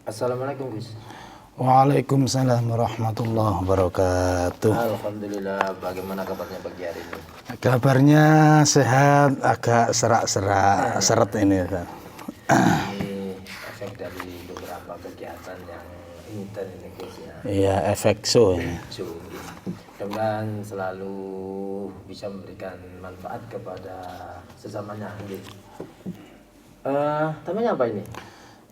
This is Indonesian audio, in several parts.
Assalamualaikum Gus. Waalaikumsalam warahmatullahi wabarakatuh. Alhamdulillah, bagaimana kabarnya pagi hari ini? Kabarnya sehat, agak serak-serak, seret ini. Ini efek dari beberapa kegiatan yang intens ini Gus ya. Iya, efek show ini. Mudah-mudahan selalu bisa memberikan manfaat kepada sesamanya. Temanya apa ini?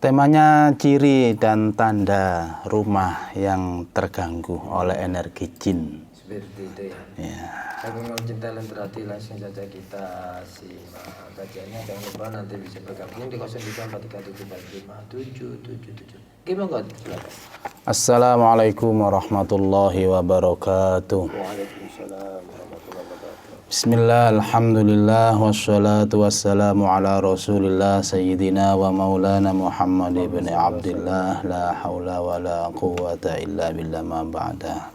Temanya ciri dan tanda rumah yang terganggu oleh energi jin. Seperti itu ya. Ya. Bagi yang cinta dan berhati, langsung saja kita simak kajiannya. Jangan lupa nanti bisa bergabung di 0343455777. Gimana kok? Silakan. Assalamualaikum warahmatullahi wabarakatuh. Waalaikumsalam warahmatullahi wabarakatuh. Bismillah, alhamdulillah, wassalatu wassalamu ala rasulillah sayyidina wa maulana Muhammad ibn Abdillah, la hawla wa la quwata illa billah ma ba'da.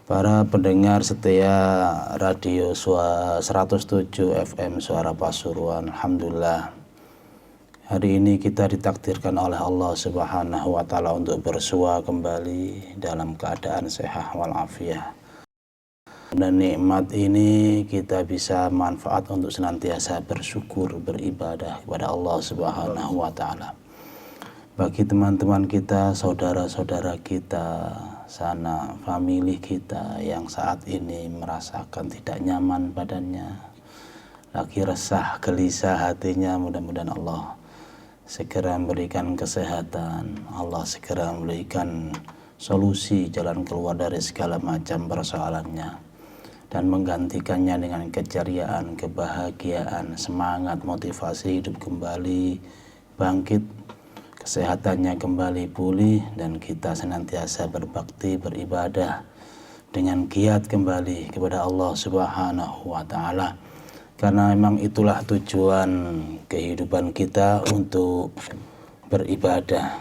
Para pendengar setia radio 107 FM Suara Pasuruan, alhamdulillah hari ini kita ditakdirkan oleh Allah Subhanahu wa taala untuk bersua kembali dalam keadaan sehat walafiat. Dan nikmat ini kita bisa manfaat untuk senantiasa bersyukur, beribadah kepada Allah Subhanahu wa taala. Bagi teman-teman kita, saudara-saudara kita, sana famili kita yang saat ini merasakan tidak nyaman badannya, lagi resah, gelisah hatinya, mudah-mudahan Allah segera memberikan kesehatan, Allah segera memberikan solusi jalan keluar dari segala macam persoalannya, dan menggantikannya dengan keceriaan, kebahagiaan, semangat, motivasi hidup kembali, bangkit, kesehatannya kembali pulih, dan kita senantiasa berbakti, beribadah dengan giat kembali kepada Allah Subhanahu wa taala. Karena memang itulah tujuan kehidupan kita, untuk beribadah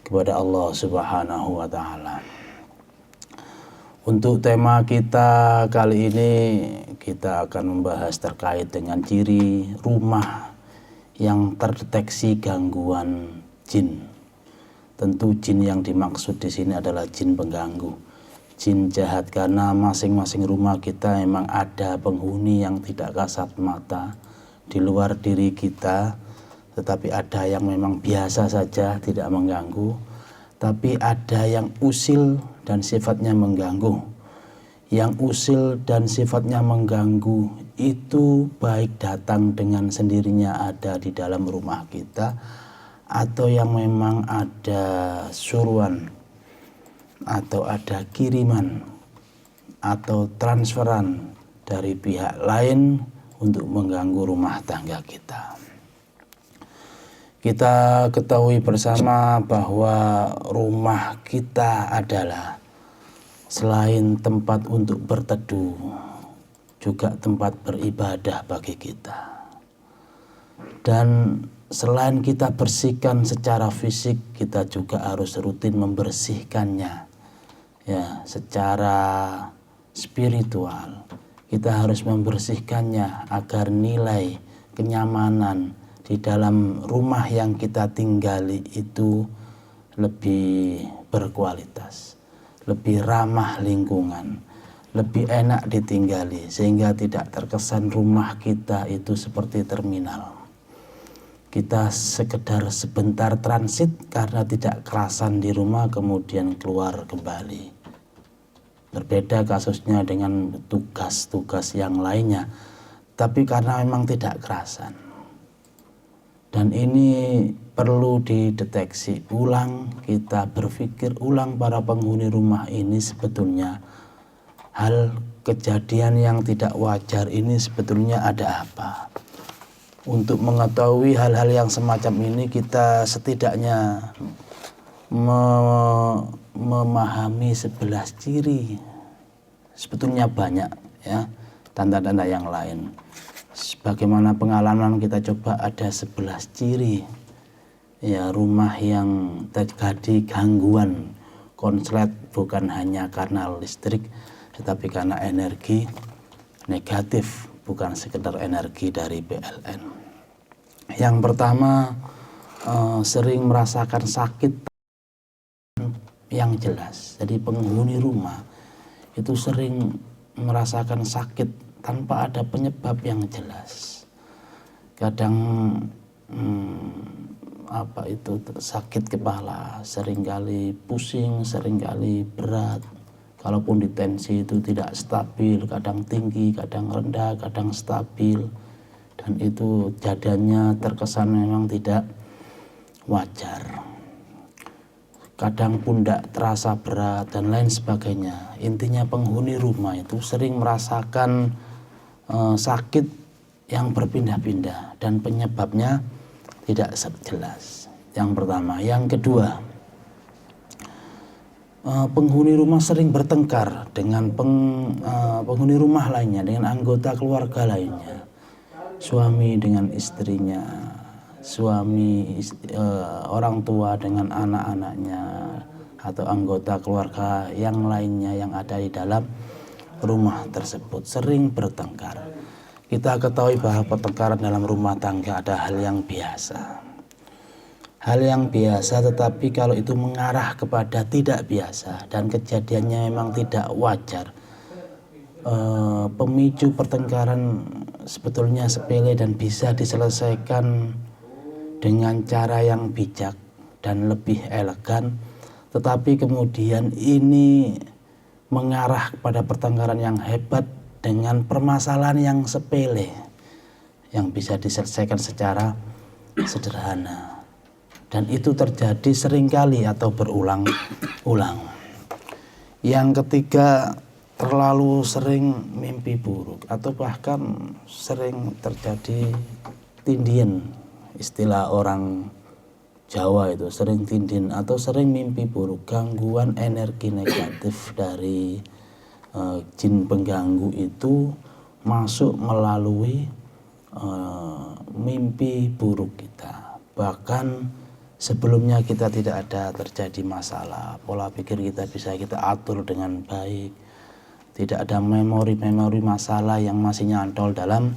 kepada Allah Subhanahu wa taala. Untuk tema kita kali ini, kita akan membahas terkait dengan ciri rumah yang terdeteksi gangguan jin. Tentu jin yang dimaksud di sini adalah jin pengganggu, jin jahat, karena masing-masing rumah kita memang ada penghuni yang tidak kasat mata di luar diri kita, tetapi ada yang memang biasa saja tidak mengganggu, tapi ada yang usil dan sifatnya mengganggu. Yang usil dan sifatnya mengganggu itu baik datang dengan sendirinya ada di dalam rumah kita, atau yang memang ada suruhan, atau ada kiriman, atau transferan dari pihak lain untuk mengganggu rumah tangga kita. Kita ketahui bersama bahwa rumah kita adalah selain tempat untuk berteduh, juga tempat beribadah bagi kita. Dan selain kita bersihkan secara fisik, kita juga harus rutin membersihkannya ya, secara spiritual. Kita harus membersihkannya agar nilai kenyamanan di dalam rumah yang kita tinggali itu lebih berkualitas, lebih ramah lingkungan, lebih enak ditinggali, sehingga tidak terkesan rumah kita itu seperti terminal. Kita sekedar sebentar transit karena tidak kerasan di rumah, kemudian keluar kembali. Berbeda kasusnya dengan tugas-tugas yang lainnya, tapi karena memang tidak kerasan. Dan ini perlu dideteksi ulang, kita berpikir ulang para penghuni rumah ini, sebetulnya hal kejadian yang tidak wajar ini sebetulnya ada apa. Untuk mengetahui hal-hal yang semacam ini, kita setidaknya memahami 11 ciri. Sebetulnya banyak ya tanda-tanda yang lain. Sebagaimana pengalaman kita coba, ada 11 ciri ya rumah yang terjadi gangguan konslet, bukan hanya karena listrik, tetapi karena energi negatif, bukan sekedar energi dari PLN. Yang pertama, sering merasakan sakit yang jelas. Jadi penghuni rumah itu sering merasakan sakit tanpa ada penyebab yang jelas. Kadang sakit kepala, seringkali pusing, seringkali berat. Kalaupun ditensi itu tidak stabil, kadang tinggi, kadang rendah, kadang stabil. Dan itu jadinya terkesan memang tidak wajar. Kadang pundak terasa berat dan lain sebagainya. Intinya penghuni rumah itu sering merasakan sakit yang berpindah-pindah dan penyebabnya tidak jelas. Yang pertama. Yang kedua, penghuni rumah sering bertengkar dengan penghuni rumah lainnya, dengan anggota keluarga lainnya, suami dengan istrinya, orang tua dengan anak-anaknya, atau anggota keluarga yang lainnya yang ada di dalam rumah tersebut sering bertengkar. Kita ketahui bahwa pertengkaran dalam rumah tangga ada hal yang biasa. Hal yang biasa, tetapi kalau itu mengarah kepada tidak biasa dan kejadiannya memang tidak wajar, pemicu pertengkaran sebetulnya sepele dan bisa diselesaikan dengan cara yang bijak dan lebih elegan, tetapi kemudian ini mengarah kepada pertengkaran yang hebat dengan permasalahan yang sepele yang bisa diselesaikan secara sederhana. Dan itu terjadi seringkali atau berulang-ulang. Yang ketiga, terlalu sering mimpi buruk atau bahkan sering terjadi tindian. Istilah orang Jawa itu sering tindian atau sering mimpi buruk, gangguan energi negatif dari jin pengganggu itu masuk melalui mimpi buruk kita. Bahkan sebelumnya kita tidak ada terjadi masalah, pola pikir kita bisa kita atur dengan baik, tidak ada memori-memori masalah yang masih nyantol dalam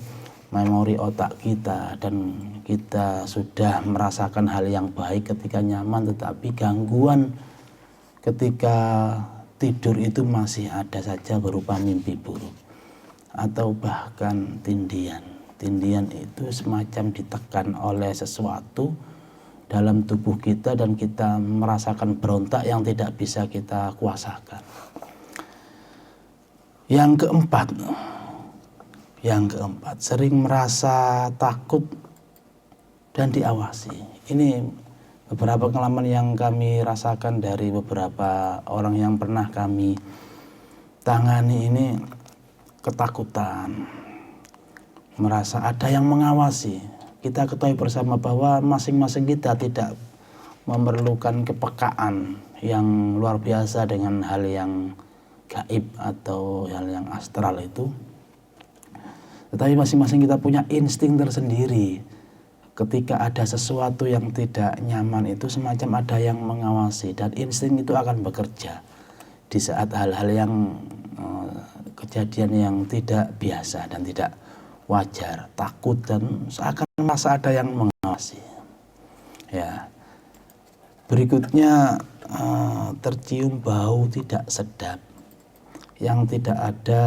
memori otak kita, dan kita sudah merasakan hal yang baik ketika nyaman, tetapi gangguan ketika tidur itu masih ada saja berupa mimpi buruk atau bahkan tindian. Tindian itu semacam ditekan oleh sesuatu dalam tubuh kita dan kita merasakan berontak yang tidak bisa kita kuasakan. Yang keempat, sering merasa takut dan diawasi. Ini beberapa pengalaman yang kami rasakan dari beberapa orang yang pernah kami tangani. Ini ketakutan, merasa ada yang mengawasi. Kita ketahui bersama bahwa masing-masing kita tidak memerlukan kepekaan yang luar biasa dengan hal yang gaib atau hal yang astral itu. Tetapi masing-masing kita punya insting tersendiri. Ketika ada sesuatu yang tidak nyaman itu semacam ada yang mengawasi, dan insting itu akan bekerja di saat hal-hal yang kejadian yang tidak biasa dan tidak wajar, takut dan seakan merasa ada yang mengawasi. Ya. Berikutnya tercium bau tidak sedap yang tidak ada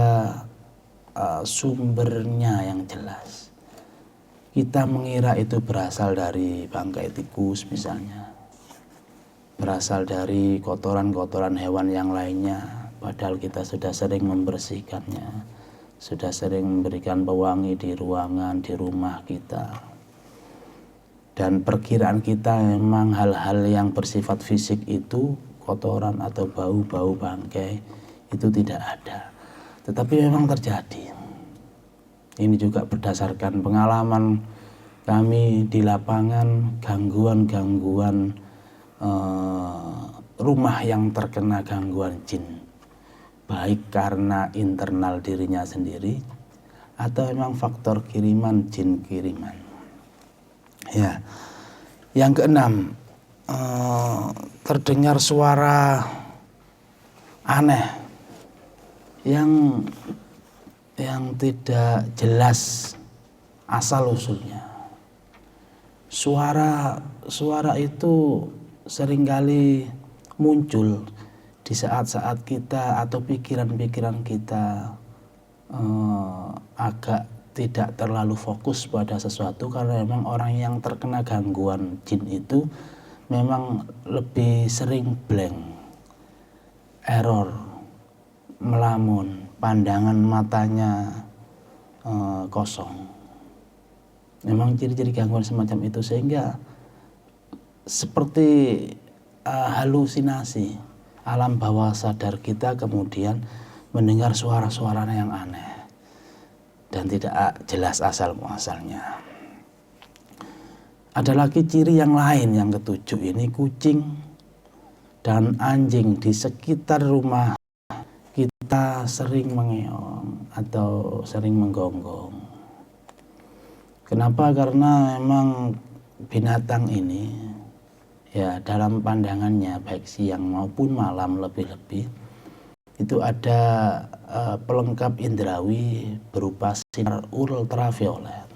sumbernya yang jelas. Kita mengira itu berasal dari bangkai tikus misalnya, berasal dari kotoran-kotoran hewan yang lainnya, padahal kita sudah sering membersihkannya, sudah sering memberikan pewangi di ruangan, di rumah kita. Dan perkiraan kita memang hal-hal yang bersifat fisik itu, kotoran atau bau-bau bangkai itu tidak ada. Tetapi memang terjadi. Ini juga berdasarkan pengalaman kami di lapangan, gangguan-gangguan rumah yang terkena gangguan jin. Baik karena internal dirinya sendiri atau memang faktor kiriman jin kiriman. Ya. Yang keenam, terdengar suara aneh yang tidak jelas asal usulnya. suara itu seringkali muncul di saat-saat kita atau pikiran-pikiran kita agak tidak terlalu fokus pada sesuatu, karena memang orang yang terkena gangguan jin itu memang lebih sering blank, error, melamun, pandangan matanya kosong. Memang ciri-ciri gangguan semacam itu, sehingga seperti halusinasi, alam bawah sadar kita kemudian mendengar suara-suara yang aneh dan tidak jelas asal muasalnya. Ada lagi ciri yang lain, yang ketujuh ini, kucing dan anjing di sekitar rumah kita sering mengeong atau sering menggonggong. Kenapa? Karena memang binatang ini ya dalam pandangannya baik siang maupun malam lebih-lebih itu ada pelengkap indrawi berupa sinar ultraviolet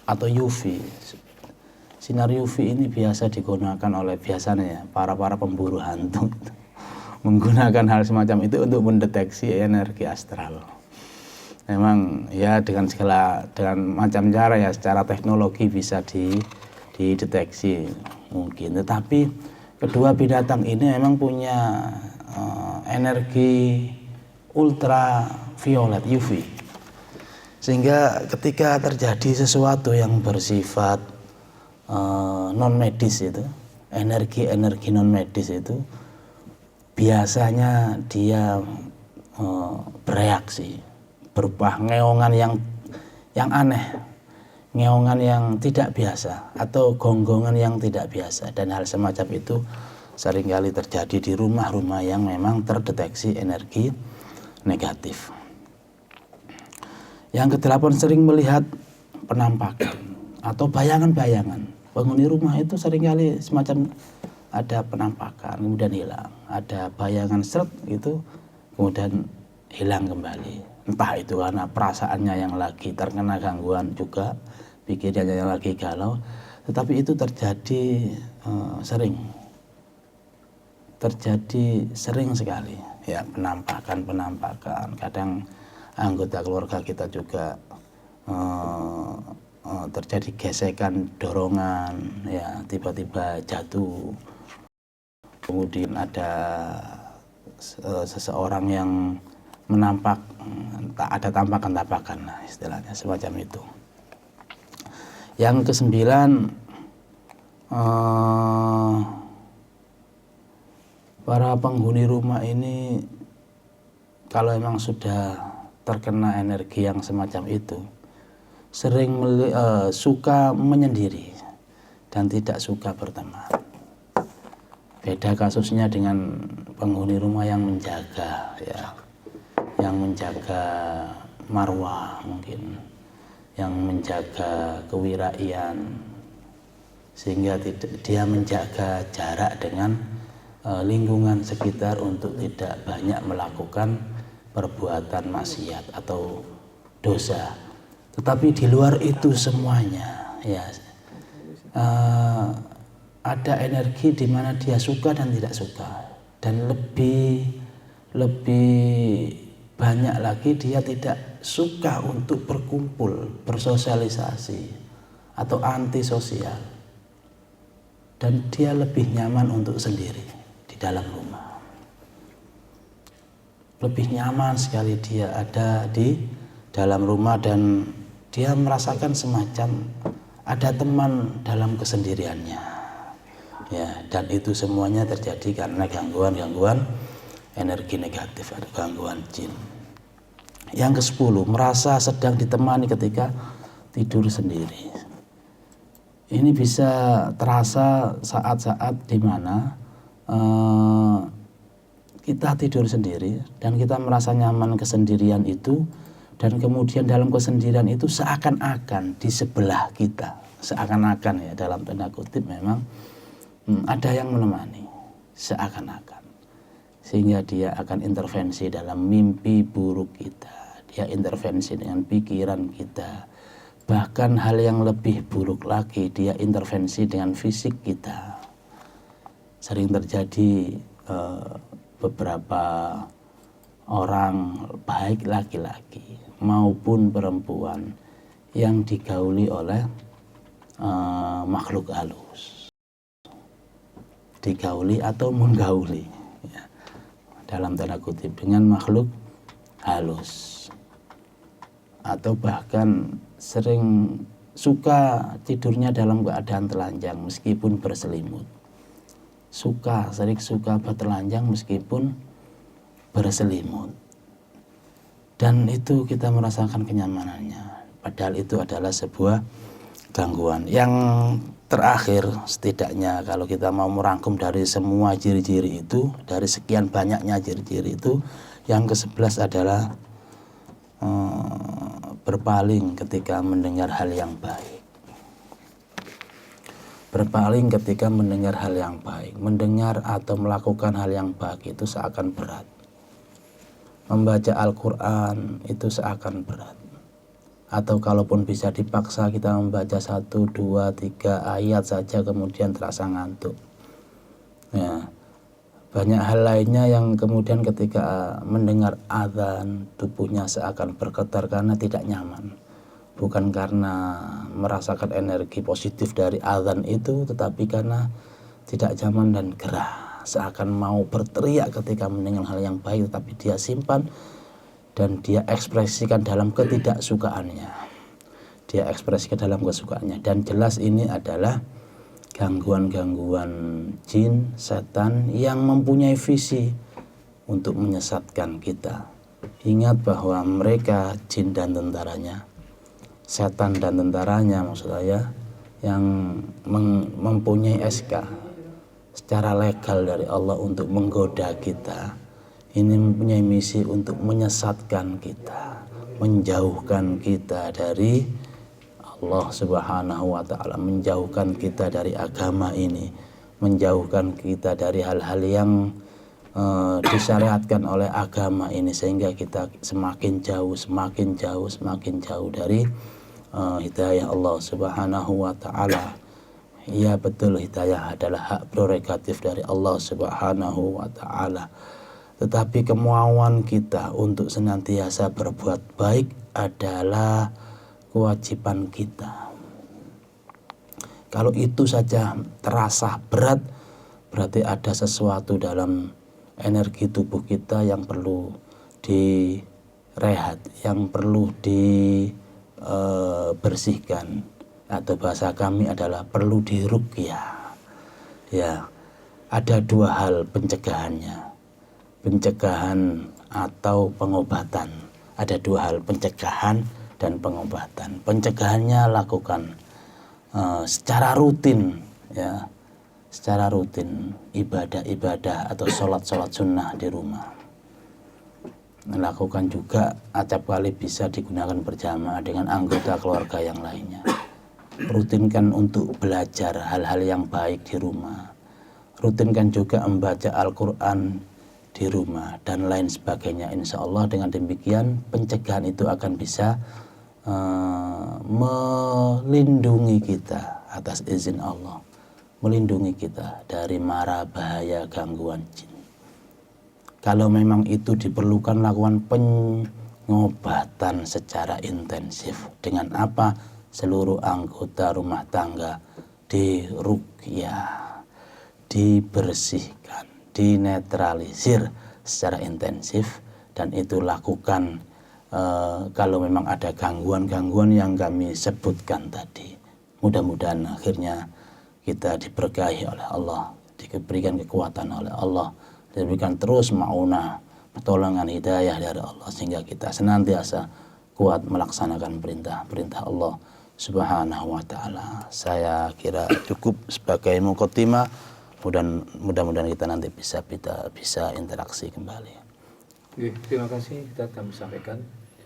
atau UV. Sinar UV ini biasa digunakan oleh biasanya para pemburu hantu menggunakan hal semacam itu untuk mendeteksi energi astral. Memang ya dengan macam cara ya, secara teknologi bisa dideteksi mungkin, tetapi kedua binatang ini memang punya energi ultraviolet UV, sehingga ketika terjadi sesuatu yang bersifat non medis itu, energi non medis itu biasanya dia bereaksi berupa ngeongan yang aneh, ngeongan yang tidak biasa atau gonggongan yang tidak biasa, dan hal semacam itu seringkali terjadi di rumah-rumah yang memang terdeteksi energi negatif. Yang kedelapan, sering melihat penampakan atau bayangan-bayangan. Penghuni rumah itu seringkali semacam ada penampakan kemudian hilang, ada bayangan seret itu kemudian hilang kembali. Entah itu karena perasaannya yang lagi terkena gangguan juga, pikirannya yang lagi galau, tetapi itu terjadi sering sekali ya, penampakan. Kadang anggota keluarga kita juga terjadi gesekan, dorongan ya, tiba-tiba jatuh, kemudian ada seseorang yang menampak, ada tampakan-tampakan lah istilahnya, semacam itu. Yang kesembilan, para penghuni rumah ini kalau memang sudah terkena energi yang semacam itu sering suka menyendiri dan tidak suka berteman. Beda kasusnya dengan penghuni rumah yang menjaga ya, yang menjaga marwah mungkin, yang menjaga kewiraian, sehingga dia menjaga jarak dengan lingkungan sekitar untuk tidak banyak melakukan perbuatan maksiat atau dosa. Tetapi di luar itu semuanya ya, ada energi di mana dia suka dan tidak suka, dan lebih banyak lagi dia tidak suka untuk berkumpul, bersosialisasi atau antisosial, dan dia lebih nyaman untuk sendiri di dalam rumah. Lebih nyaman sekali dia ada di dalam rumah dan dia merasakan semacam ada teman dalam kesendiriannya ya, dan itu semuanya terjadi karena gangguan energi negatif atau gangguan jin. Yang ke-10, merasa sedang ditemani ketika tidur sendiri. Ini bisa terasa saat-saat di mana kita tidur sendiri dan kita merasa nyaman kesendirian itu, dan kemudian dalam kesendirian itu seakan-akan di sebelah kita, seakan-akan ya dalam tanda kutip memang ada yang menemani, seakan-akan, sehingga dia akan intervensi dalam mimpi buruk kita, dia intervensi dengan pikiran kita, Bahkan hal yang lebih buruk lagi, dia intervensi dengan fisik kita. Sering terjadi beberapa orang baik laki-laki maupun perempuan yang digauli oleh makhluk halus, digauli atau menggauli ya, dalam tanda kutip dengan makhluk halus, atau bahkan sering suka tidurnya dalam keadaan telanjang meskipun berselimut, sering suka bertelanjang meskipun berselimut, dan itu kita merasakan kenyamanannya, padahal itu adalah sebuah gangguan. Yang terakhir, setidaknya kalau kita mau merangkum dari semua ciri-ciri itu, dari sekian banyaknya ciri-ciri itu, yang ke-11 adalah berpaling ketika mendengar hal yang baik. Berpaling ketika mendengar hal yang baik. Mendengar atau melakukan hal yang baik itu seakan berat. Membaca Al-Quran itu seakan berat. Atau kalaupun bisa dipaksa kita membaca 1, 2, 3 ayat saja kemudian terasa ngantuk. Ya. Banyak hal lainnya yang kemudian ketika mendengar azan tubuhnya seakan bergetar karena tidak nyaman. Bukan karena merasakan energi positif dari azan itu, tetapi karena tidak nyaman dan gerah. Seakan mau berteriak ketika mendengar hal yang baik, tetapi dia simpan dan dia ekspresikan dalam ketidaksukaannya. Dia ekspresikan dalam kesukaannya. Dan jelas ini adalah gangguan-gangguan jin, setan yang mempunyai visi untuk menyesatkan kita. Ingat bahwa mereka, jin dan tentaranya, setan dan tentaranya maksud saya, yang mempunyai SK secara legal dari Allah untuk menggoda kita, ini mempunyai misi untuk menyesatkan kita, menjauhkan kita dari Allah Subhanahu wa ta'ala, menjauhkan kita dari agama ini, menjauhkan kita dari hal-hal yang disyariatkan oleh agama ini, sehingga kita semakin jauh dari hidayah Allah Subhanahu wa ta'ala. Ya betul, hidayah adalah hak prerogatif dari Allah Subhanahu wa ta'ala, tetapi kemauan kita untuk senantiasa berbuat baik adalah kewajiban kita. Kalau itu saja terasa berat, berarti ada sesuatu dalam energi tubuh kita yang perlu direhat, yang perlu dibersihkan, atau bahasa kami adalah perlu diruqyah. Ya, ada dua hal pencegahannya, pencegahan atau pengobatan. Ada dua hal, pencegahan dan pengobatan. Pencegahannya lakukan secara rutin, ya, secara rutin ibadah-ibadah atau sholat sunnah di rumah. Lakukan juga acap kali bisa digunakan berjamaah dengan anggota keluarga yang lainnya. Rutinkan untuk belajar hal-hal yang baik di rumah. Rutinkan juga membaca Al-Quran di rumah dan lain sebagainya. Insya Allah dengan demikian pencegahan itu akan bisa melindungi kita atas izin Allah, melindungi kita dari mara bahaya gangguan jin. Kalau memang itu diperlukan, lakukan pengobatan secara intensif. Dengan apa? Seluruh anggota rumah tangga diruqyah, dibersihkan, dinetralisir secara intensif, dan itu lakukan kalau memang ada gangguan-gangguan yang kami sebutkan tadi. Mudah-mudahan akhirnya kita diberkahi oleh Allah, diberikan kekuatan oleh Allah, diberikan terus ma'unah, pertolongan hidayah dari Allah, sehingga kita senantiasa kuat melaksanakan perintah-perintah Allah Subhanahu wa ta'ala. Saya kira cukup sebagai muqaddimah. Mudah-mudahan kita nanti bisa interaksi kembali. Terima kasih, kita akan sampaikan